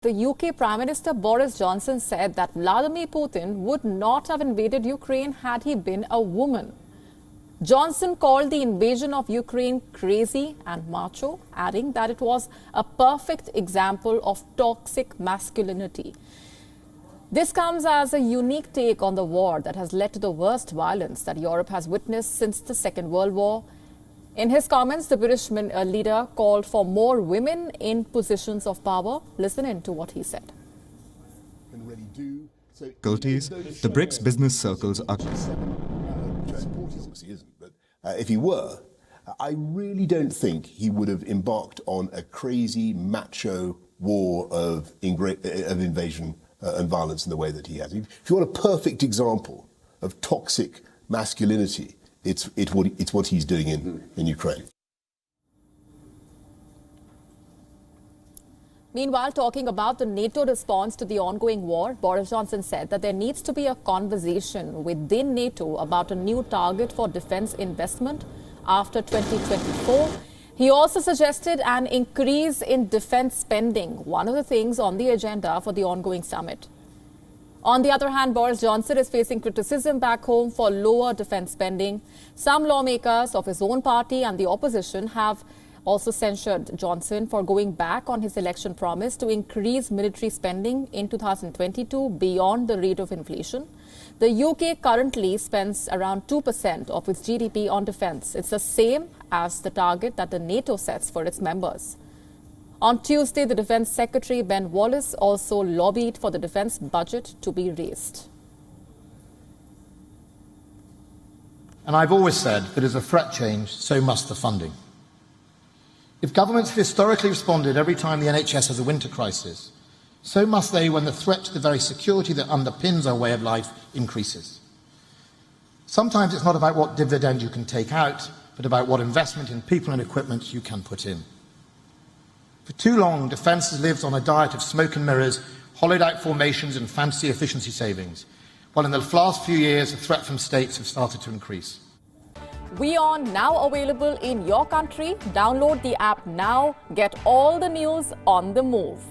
The UK Prime Minister Boris Johnson said that Vladimir Putin would not have invaded Ukraine had he been a woman. Johnson called the invasion of Ukraine crazy and macho, adding that it was a perfect example of toxic masculinity. This comes as a unique take on the war that has led to the worst violence that Europe has witnessed since the Second World War. In his comments, the British leader called for more women in positions of power. Listen in to what he said. The BRICS business circles are... If he were, I really don't think he would have embarked on a crazy, macho war of invasion and violence in the way that he has. If you want a perfect example of toxic masculinity, it's what he's doing in Ukraine. Meanwhile, talking about the NATO response to the ongoing war, Boris Johnson said that there needs to be a conversation within NATO about a new target for defence investment after 2024. He also suggested an increase in defence spending, one of the things on the agenda for the ongoing summit. On the other hand, Boris Johnson is facing criticism back home for lower defence spending. Some lawmakers of his own party and the opposition have also censured Johnson for going back on his election promise to increase military spending in 2022 beyond the rate of inflation. The UK currently spends around 2% of its GDP on defence. It's the same as the target that the NATO sets for its members. On Tuesday, the Defence Secretary Ben Wallace also lobbied for the defence budget to be raised. And I've always said that as a threat change, so must the funding. If governments have historically responded every time the NHS has a winter crisis, so must they when the threat to the very security that underpins our way of life increases. Sometimes it's not about what dividend you can take out, but about what investment in people and equipment you can put in. For too long, defence has lived on a diet of smoke and mirrors, hollowed-out formations and fancy efficiency savings, while in the last few years, the threat from states have started to increase. WION now available in your country. Download the app now. Get all the news on the move.